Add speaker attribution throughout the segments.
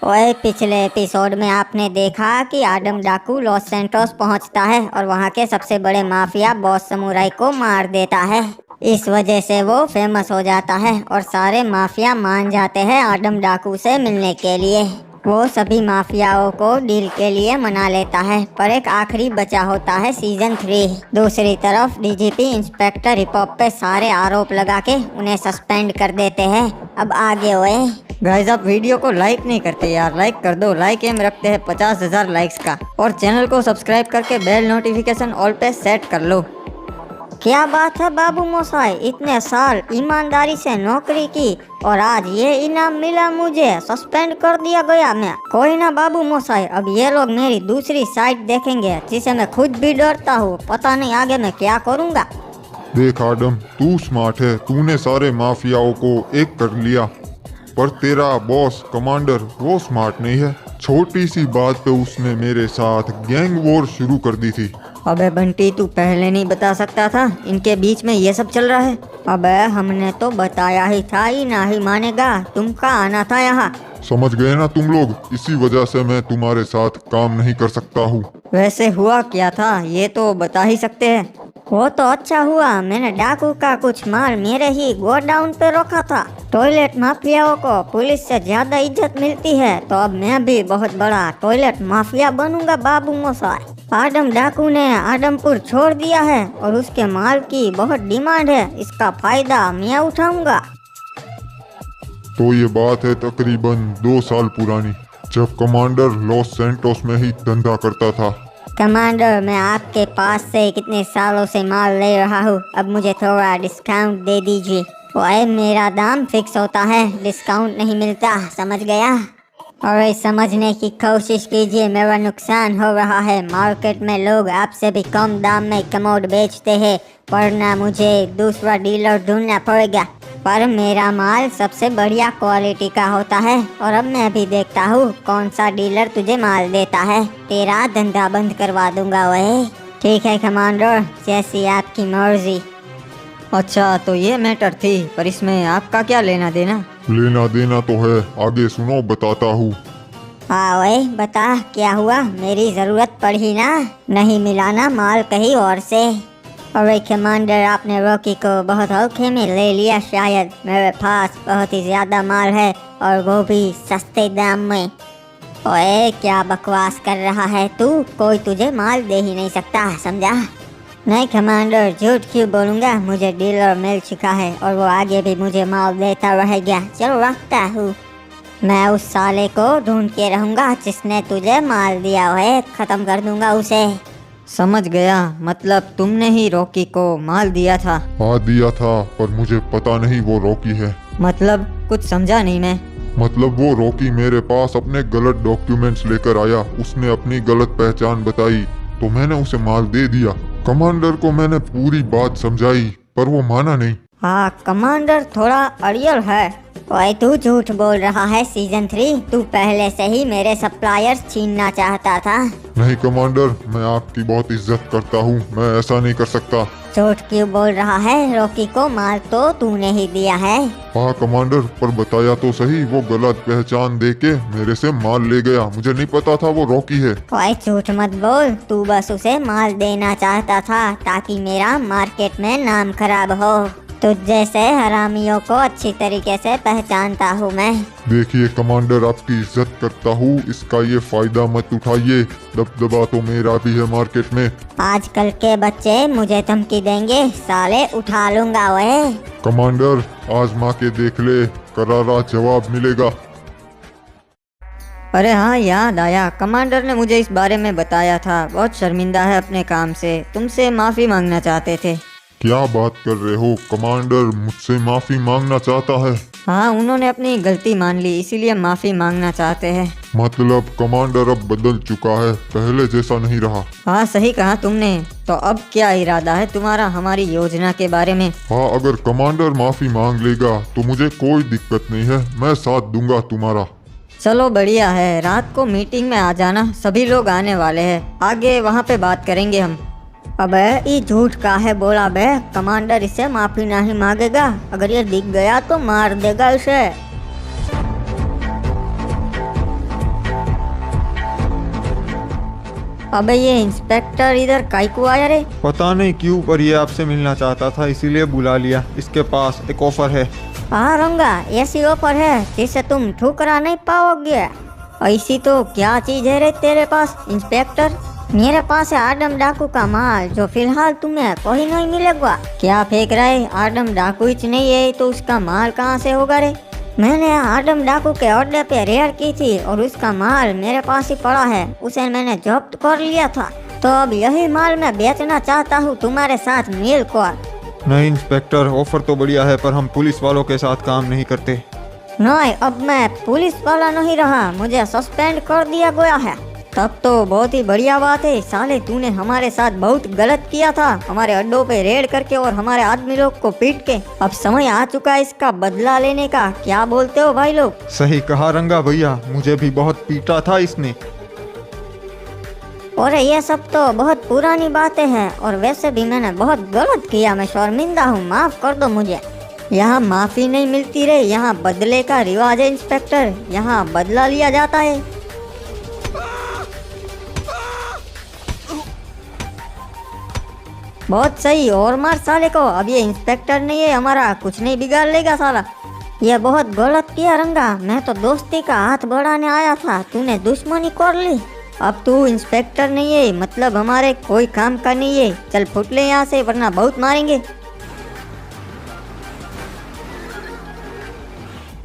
Speaker 1: ओए, पिछले एपिसोड में आपने देखा कि आडम डाकू लॉस सैंटोस पहुंचता है और वहां के सबसे बड़े माफिया बॉस समुराई को मार देता है। इस वजह से वो फेमस हो जाता है और सारे माफिया मान जाते हैं आडम डाकू से मिलने के लिए। वो सभी माफियाओं को डील के लिए मना लेता है, पर एक आखिरी बचा होता है सीजन 3। दूसरी तरफ डीजीपी इंस्पेक्टर हिपहॉप पे सारे आरोप लगा के उन्हें सस्पेंड कर देते हैं। अब आगे हुए
Speaker 2: गाइस, आप वीडियो को लाइक नहीं करते यार, लाइक कर दो। लाइक एम रखते हैं 50,000 लाइक्स का, और चैनल को सब्सक्राइब करके बेल नोटिफिकेशन ऑल पे सेट कर लो।
Speaker 1: क्या बात है बाबू मोसाई, इतने साल ईमानदारी से नौकरी की और आज ये इनाम मिला, मुझे सस्पेंड कर दिया गया। मैं कोई ना बाबू मोसाई, अब ये लोग मेरी दूसरी साइड देखेंगे जिसे मैं खुद भी डरता हूँ। पता नहीं आगे मैं क्या करूँगा।
Speaker 3: देख आडम, तू स्मार्ट है, तूने सारे माफियाओं को एक कर लिया, पर तेरा बॉस कमांडर वो स्मार्ट नहीं है। छोटी सी बात पे उसने मेरे साथ गैंग वॉर शुरू कर दी थी।
Speaker 2: अबे बंटी, तू पहले नहीं बता सकता था इनके बीच में ये सब चल रहा है?
Speaker 1: अबे हमने तो बताया ही था, ही ना ही मानेगा। तुमका आना था यहाँ।
Speaker 3: समझ गए ना तुम लोग, इसी वजह से मैं तुम्हारे साथ काम नहीं कर सकता हूँ।
Speaker 2: वैसे हुआ क्या था ये तो बता ही सकते हैं।
Speaker 1: वो तो अच्छा हुआ, मैंने डाकू का कुछ माल मेरे ही गोडाउन पे रखा था। टॉयलेट माफियाओं को पुलिस से ज्यादा इज्जत मिलती है, तो अब मैं भी बहुत बड़ा टॉयलेट माफिया बनूंगा बाबू मोसाई। आडम डाकू ने आडमपुर छोड़ दिया है और उसके माल की बहुत डिमांड है, इसका फायदा मैं उठाऊंगा।
Speaker 3: तो ये बात है तकरीबन 2 साल पुरानी, जब कमांडर लॉस सैंटोस में ही धंधा करता था।
Speaker 1: कमांडर, मैं आपके पास से कितने सालों से माल ले रहा हूँ, अब मुझे थोड़ा डिस्काउंट दे दीजिए। ओए, मेरा दाम फिक्स होता है, डिस्काउंट नहीं मिलता, समझ गया? और समझने की कोशिश कीजिए, मेरा नुकसान हो रहा है। मार्केट में लोग आपसे भी कम दाम में कमोड बेचते हैं, वरना मुझे दूसरा डीलर ढूंढना पड़ेगा। पर मेरा माल सबसे बढ़िया क्वालिटी का होता है, और अब मैं भी देखता हूँ कौन सा डीलर तुझे माल देता है। तेरा धंधा बंद करवा दूंगा। वही ठीक है कमांडर, जैसी आपकी मर्जी।
Speaker 2: अच्छा, तो ये मैटर थी, पर इसमें आपका क्या लेना देना?
Speaker 3: लेना देना तो है, आगे सुनो बताता हूँ।
Speaker 1: हाँ वही बता, क्या हुआ? मेरी जरूरत पड़ी ना, नहीं मिलाना माल कहीं और से। अरे कमांडर, आपने रॉकी को बहुत हल्के में ले लिया शायद। मेरे पास बहुत ही ज्यादा माल है और वो भी सस्ते दाम में। ओए, क्या बकवास कर रहा है तू? कोई तुझे माल दे ही नहीं सकता, समझा? नहीं कमांडर, झूठ क्यों बोलूँगा? मुझे डीलर मिल चुका है और वो आगे भी मुझे माल देता रहेगा। चलो रखता हूँ। मैं उस साले को ढूंढ के रहूँगा जिसने तुझे माल दिया है, खत्म कर दूंगा उसे।
Speaker 2: समझ गया, मतलब तुमने ही रॉकी को माल दिया था?
Speaker 3: हाँ दिया था, पर मुझे पता नहीं वो रॉकी है।
Speaker 2: मतलब कुछ समझा नहीं मैं।
Speaker 3: मतलब वो रॉकी मेरे पास अपने गलत डॉक्यूमेंट्स लेकर आया, उसने अपनी गलत पहचान बताई, तो मैंने उसे माल दे दिया। कमांडर को मैंने पूरी बात समझाई, पर वो माना नहीं।
Speaker 1: हाँ कमांडर थोड़ा अड़ियल है। ओए, तू झूठ बोल रहा है। सीजन 3 तू पहले से ही मेरे सप्लायर्स छीनना चाहता था।
Speaker 3: नहीं कमांडर, मैं आपकी बहुत इज्जत करता हूँ, मैं ऐसा नहीं कर सकता।
Speaker 1: झूठ क्यों बोल रहा है? रॉकी को माल तो तूने ही दिया है।
Speaker 3: हाँ कमांडर, पर बताया तो सही, वो गलत पहचान देके मेरे से माल ले गया, मुझे नहीं पता था वो रॉकी है।
Speaker 1: ओए झूठ मत बोल, तू बस उसे माल देना चाहता था ताकि मेरा मार्केट में नाम खराब हो। तुझ जैसे हरामियों को अच्छी तरीके से पहचानता हूँ मैं।
Speaker 3: देखिए कमांडर, आपकी इज्जत करता हूँ, इसका ये फायदा मत उठाइए। दबदबा तो मेरा भी है मार्केट में।
Speaker 1: आजकल के बच्चे मुझे धमकी देंगे, साले उठा लूंगा। वह
Speaker 3: कमांडर, आजमा के देख ले, करारा जवाब मिलेगा।
Speaker 2: अरे हाँ, याद आया, कमांडर ने मुझे इस बारे में बताया था। बहुत शर्मिंदा है अपने काम से, तुमसे माफ़ी मांगना चाहते थे।
Speaker 3: क्या बात कर रहे हो? कमांडर मुझसे माफी मांगना चाहता है?
Speaker 2: हाँ, उन्होंने अपनी गलती मान ली, इसीलिए माफ़ी मांगना चाहते हैं।
Speaker 3: मतलब कमांडर अब बदल चुका है, पहले जैसा नहीं रहा।
Speaker 2: हाँ सही कहा तुमने। तो अब क्या इरादा है तुम्हारा हमारी योजना के बारे में?
Speaker 3: हाँ, अगर कमांडर माफी मांग लेगा तो मुझे कोई दिक्कत नहीं है, मैं साथ दूंगा तुम्हारा।
Speaker 2: चलो बढ़िया है, रात को मीटिंग में आ जाना, सभी लोग आने वाले हैं, आगे वहाँ पे बात करेंगे हम।
Speaker 1: अबे ये झूठ का है बोला बे, कमांडर इसे माफी नहीं मांगेगा, अगर ये दिख गया तो मार देगा इसे।
Speaker 2: अबे ये इंस्पेक्टर इधर काहे को आया रे?
Speaker 4: पता नहीं क्यों, पर ये आपसे मिलना चाहता था, इसीलिए बुला लिया। इसके पास एक ऑफर है।
Speaker 1: हाँ रंगा, ऐसी ऑफर है जिसे तुम ठुकरा नहीं पाओगे।
Speaker 2: ऐसी तो क्या चीज है रे तेरे पास इंस्पेक्टर?
Speaker 1: मेरे पास है आदम डाकू का माल, जो फिलहाल तुम्हें कोई नहीं मिलेगा।
Speaker 2: क्या फेंक रहा है? आदम डाकू ही नहीं है तो उसका माल कहाँ से होगा रे?
Speaker 1: मैंने आदम डाकू के अड्डे पे रेड की थी और उसका माल मेरे पास ही पड़ा है। उसे मैंने जब्त कर लिया था, तो अब यही माल मैं बेचना चाहता हूँ तुम्हारे साथ मिलकर।
Speaker 4: नहीं इंस्पेक्टर, ऑफर तो बढ़िया है, पर हम पुलिस वालों के साथ काम नहीं करते।
Speaker 1: नहीं, अब मैं पुलिस वाला नहीं रहा, मुझे सस्पेंड कर दिया गया है।
Speaker 2: तब तो बहुत ही बढ़िया बात है। साले तूने हमारे साथ बहुत गलत किया था, हमारे अड्डों पे रेड करके और हमारे आदमी लोग को पीट के। अब समय आ चुका है इसका बदला लेने का। क्या बोलते हो भाई लोग?
Speaker 4: सही कहा रंगा भैया, मुझे भी बहुत पीटा था इसने।
Speaker 1: और ये सब तो बहुत पुरानी बातें हैं, और वैसे भी मैंने बहुत गलत किया। मैं शर्मिंदा हूँ, माफ कर दो मुझे।
Speaker 2: यहाँ माफी नहीं मिलती रे, यहाँ बदले का रिवाज है इंस्पेक्टर। यहाँ बदला लिया जाता है। बहुत सही, और मार साले को। अब ये इंस्पेक्टर नहीं है हमारा, कुछ नहीं बिगाड़ लेगा साला।
Speaker 1: ये बहुत गलत किया रंगा, मैं तो दोस्ती का हाथ बढ़ाने आया था, तूने दुश्मनी कर ली।
Speaker 2: अब तू इंस्पेक्टर नहीं है, मतलब हमारे कोई काम का नहीं है। चल फुट ले यहाँ से, वरना बहुत मारेंगे।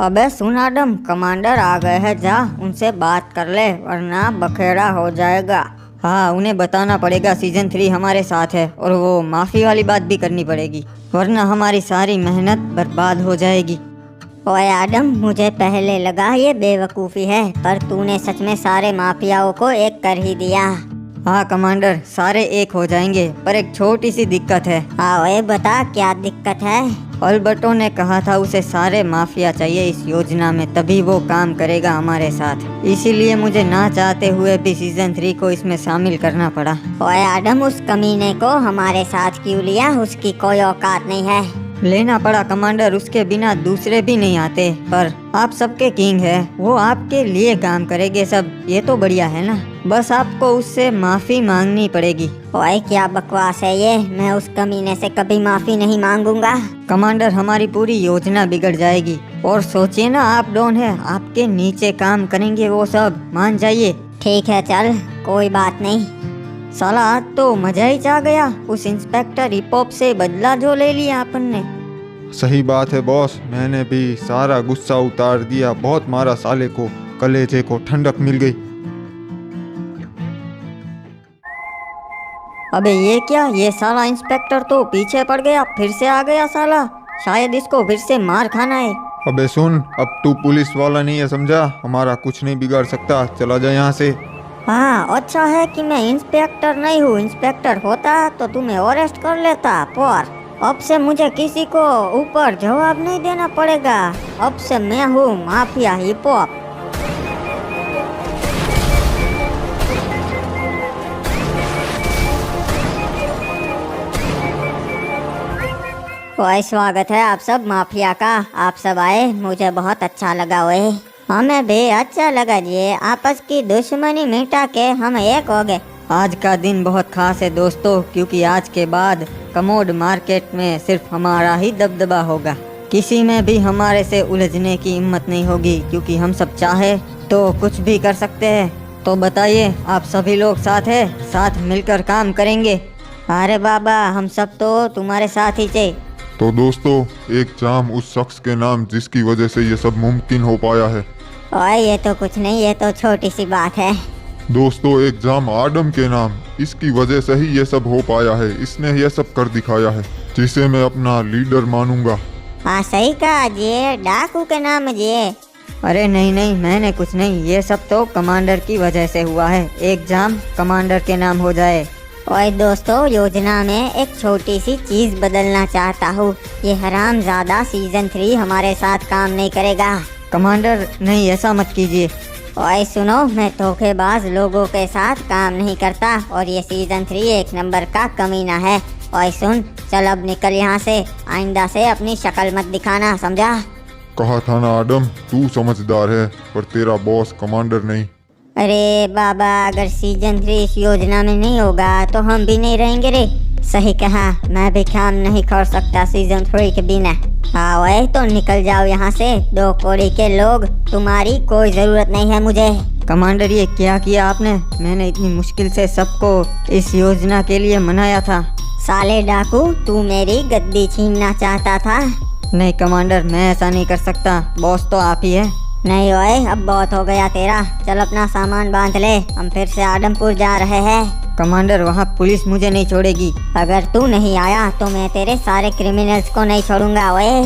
Speaker 2: अबे सुन आदम, कमांडर आ गए हैं, जा उनसे बात कर ले, वरना बखेड़ा हो जाएगा। हाँ, उन्हें बताना पड़ेगा सीजन 3 हमारे साथ है, और वो माफी वाली बात भी करनी पड़ेगी, वरना हमारी सारी मेहनत बर्बाद हो जाएगी।
Speaker 1: ओए आदम, मुझे पहले लगा ये बेवकूफ़ी है, पर तूने सच में सारे माफियाओं को एक कर ही दिया।
Speaker 2: हाँ कमांडर, सारे एक हो जाएंगे, पर एक छोटी सी दिक्कत है।
Speaker 1: हाँ ओए बता, क्या दिक्कत है?
Speaker 2: अल्बर्टो ने कहा था उसे सारे माफिया चाहिए इस योजना में, तभी वो काम करेगा हमारे साथ। इसीलिए मुझे ना चाहते हुए भी सीजन 3 को इसमें शामिल करना पड़ा।
Speaker 1: ओए आदम, उस कमीने को हमारे साथ क्यों लिया? उसकी कोई औकात नहीं है।
Speaker 2: लेना पड़ा कमांडर, उसके बिना दूसरे भी नहीं आते। पर आप सबके किंग है, वो आपके लिए काम करेंगे सब। ये तो बढ़िया है ना, बस आपको उससे माफी मांगनी पड़ेगी।
Speaker 1: ओए क्या बकवास है ये, मैं उस कमीने से कभी माफी नहीं मांगूंगा।
Speaker 2: कमांडर, हमारी पूरी योजना बिगड़ जाएगी। और सोचिए ना, आप डॉन है, आपके नीचे काम करेंगे वो सब, मान जाइए।
Speaker 1: ठीक है चल, कोई बात नहीं।
Speaker 2: साला आज तो मजा ही आ गया, उस इंस्पेक्टर हिप हॉप से बदला जो ले लिया अपन ने।
Speaker 4: सही बात है बॉस, मैंने भी सारा गुस्सा उतार दिया, बहुत मारा साले को, कलेजे को ठंडक मिल गई।
Speaker 2: अबे ये क्या, ये साला इंस्पेक्टर तो पीछे पड़ गया, फिर से आ गया साला। शायद इसको फिर से मार खाना है।
Speaker 4: अबे सुन, अब तू पुलिस वाला नहीं है समझा, हमारा कुछ नहीं बिगाड़ सकता, चला जा यहाँ से।
Speaker 1: हाँ, अच्छा है कि मैं इंस्पेक्टर नहीं हूँ। इंस्पेक्टर होता तो तुम्हें अरेस्ट कर लेता, पर अब से मुझे किसी को ऊपर जवाब नहीं देना पड़ेगा। अब से मैं हूँ माफिया हिप हॉप। ओए स्वागत है आप सब माफिया का, आप सब आए, मुझे बहुत अच्छा लगा। ओए हमें भी अच्छा लगा जी, आपस की दुश्मनी मिटा के हम एक हो गए।
Speaker 2: आज का दिन बहुत खास है दोस्तों, क्योंकि आज के बाद कमोड मार्केट में सिर्फ हमारा ही दबदबा होगा। किसी में भी हमारे से उलझने की हिम्मत नहीं होगी, क्योंकि हम सब चाहे तो कुछ भी कर सकते हैं। तो बताइए, आप सभी लोग साथ है, साथ मिलकर काम करेंगे?
Speaker 1: अरे बाबा, हम सब तो तुम्हारे साथ ही थे।
Speaker 3: तो दोस्तों, एक जाम उस शख्स के नाम जिसकी वजह से ये सब मुमकिन हो पाया है।
Speaker 1: ओए ये तो कुछ नहीं, ये तो छोटी सी बात है।
Speaker 3: दोस्तों, एक जाम आदम के नाम, इसकी वजह से ही ये सब हो पाया है। इसने ये सब कर दिखाया है, जिसे मैं अपना लीडर मानूंगा।
Speaker 1: हाँ सही कहा जी, डाकू के नाम है जी।
Speaker 2: अरे नहीं नहीं, मैंने कुछ नहीं, ये सब तो कमांडर की वजह से हुआ है। एक जाम कमांडर के नाम हो जाए।
Speaker 1: ओए दोस्तों, योजना में एक छोटी सी चीज बदलना चाहता हूँ। ये हरामजादा सीजन 3 हमारे साथ काम नहीं करेगा।
Speaker 2: कमांडर नहीं, ऐसा मत कीजिए।
Speaker 1: ओए सुनो, मैं धोखेबाज लोगों के साथ काम नहीं करता, और ये सीजन 3 एक नंबर का कमीना है। ओए सुन, चल अब निकल यहाँ से, आइंदा से अपनी शक्ल मत दिखाना, समझा?
Speaker 3: कहा था ना आदम, तू समझदार है, पर तेरा बॉस कमांडर नहीं।
Speaker 1: अरे बाबा, अगर सीजन 3 इस योजना में नहीं होगा तो हम भी नहीं रहेंगे रे। सही कहा, मैं भी काम नहीं कर सकता सीजन 3 के बिना। आओ तो निकल जाओ यहाँ से, 2 कौड़ी के लोग, तुम्हारी कोई जरूरत नहीं है मुझे।
Speaker 2: कमांडर, ये क्या किया आपने? मैंने इतनी मुश्किल से सबको इस योजना के लिए मनाया था।
Speaker 1: साले डाकू, तू मेरी गद्दी छीनना चाहता था?
Speaker 2: नहीं कमांडर, मैं ऐसा नहीं कर सकता, बॉस तो आप ही है।
Speaker 1: नहीं ओए, अब बहुत हो गया तेरा। चल अपना सामान बांध ले, हम फिर से आदमपुर जा रहे हैं।
Speaker 2: कमांडर, वहाँ पुलिस मुझे नहीं छोड़ेगी।
Speaker 1: अगर तू नहीं आया तो मैं तेरे सारे क्रिमिनल्स को नहीं छोड़ूंगा ओए।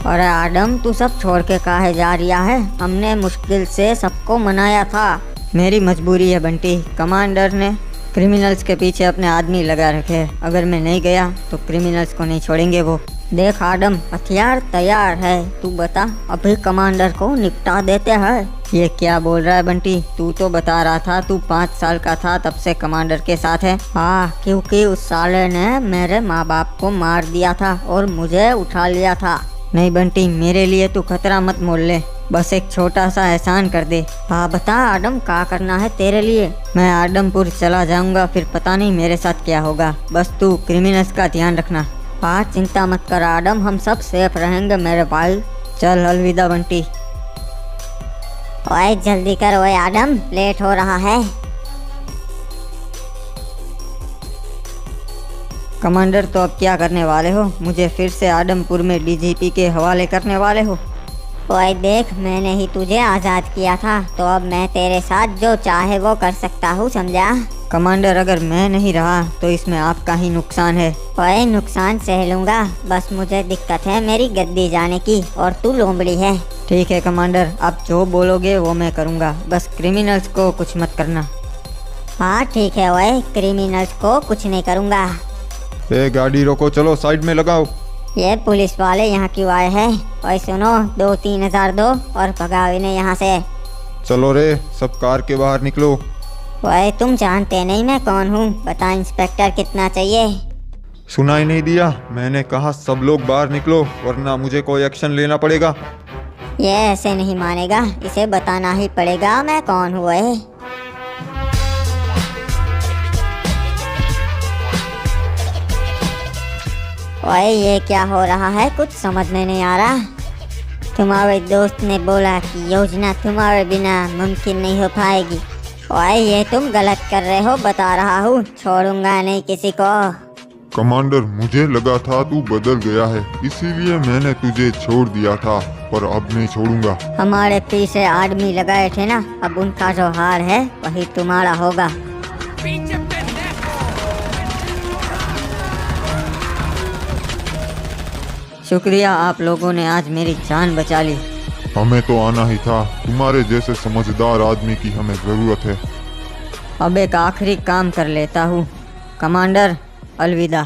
Speaker 2: अरे आदम, तू सब छोड़ के काहे जा रिया है? हमने मुश्किल से सबको मनाया था। मेरी मजबूरी है बंटी, कमांडर ने क्रिमिनल्स के पीछे अपने आदमी लगा रखे। अगर मैं नहीं गया तो क्रिमिनल्स को नहीं छोड़ेंगे वो। देख आदम, हथियार तैयार है, तू बता, अभी कमांडर को निपटा देते हैं। ये क्या बोल रहा है बंटी? तू तो बता रहा था तू 5 साल का था तब से कमांडर के साथ है। हाँ, क्योंकि उस साले ने मेरे माँ बाप को मार दिया था और मुझे उठा लिया था। नहीं बंटी, मेरे लिए तू खतरा मत मोल ले, बस एक छोटा सा एहसान कर दे। हाँ बता आदम, क्या करना है तेरे लिए? मैं आदमपुर चला जाऊंगा, फिर पता नहीं मेरे साथ क्या होगा। बस तू क्रिमिनल्स का ध्यान रखना। हाँ चिंता मत कर आदम, हम सब सेफ रहेंगे मेरे भाई। चल अलविदा बंटी।
Speaker 1: ओए जल्दी कर ओए आदम, लेट हो रहा है।
Speaker 2: कमांडर, तो अब क्या करने वाले हो? मुझे फिर से आदमपुर में डीजीपी के हवाले करने वाले हो?
Speaker 1: ओए देख, मैंने ही तुझे आज़ाद किया था, तो अब मैं तेरे साथ जो चाहे वो कर सकता हूँ, समझा?
Speaker 2: कमांडर, अगर मैं नहीं रहा तो इसमें आपका ही नुकसान है।
Speaker 1: ओए नुकसान सह लूँगा, बस मुझे दिक्कत है मेरी गद्दी जाने की, और तू लोमड़ी है।
Speaker 2: ठीक है कमांडर, आप जो बोलोगे वो मैं करूँगा, बस क्रिमिनल्स को कुछ मत करना।
Speaker 1: हाँ ठीक है ओए, क्रिमिनल्स को कुछ नहीं करूँगा।
Speaker 4: ए गाड़ी रोको, चलो साइड में लगाओ।
Speaker 1: ये पुलिस वाले यहाँ क्यों आए हैं? ओए सुनो, 2-3 हज़ार दो और भगाओ इन्हें यहाँ से।
Speaker 4: चलो रे, सब कार के बाहर निकलो।
Speaker 1: ओए तुम जानते नहीं मैं कौन हूँ, बता इंस्पेक्टर कितना चाहिए?
Speaker 4: सुनाई नहीं दिया? मैंने कहा सब लोग बाहर निकलो, वरना मुझे कोई एक्शन लेना पड़ेगा।
Speaker 1: ये ऐसे नहीं मानेगा, इसे बताना ही पड़ेगा मैं कौन हूँ। ओए ओए ये क्या हो रहा है, कुछ समझ में नहीं आ रहा। तुम्हारे दोस्त ने बोला कि योजना तुम्हारे बिना मुमकिन नहीं हो पाएगी। ओए ये तुम गलत कर रहे हो, बता रहा हूँ, छोड़ूंगा नहीं किसी को।
Speaker 3: कमांडर, मुझे लगा था तू बदल गया है, इसीलिए मैंने तुझे छोड़ दिया था, पर अब नहीं छोड़ूंगा।
Speaker 1: हमारे पीछे आदमी लगाए थे ना, अब उनका जो हाल है वही तुम्हारा होगा।
Speaker 2: शुक्रिया, आप लोगों ने आज मेरी जान बचा ली।
Speaker 3: हमें तो आना ही था, तुम्हारे जैसे समझदार आदमी की हमें जरूरत है।
Speaker 2: अब एक आखिरी काम कर लेता हूँ। कमांडर, अलविदा।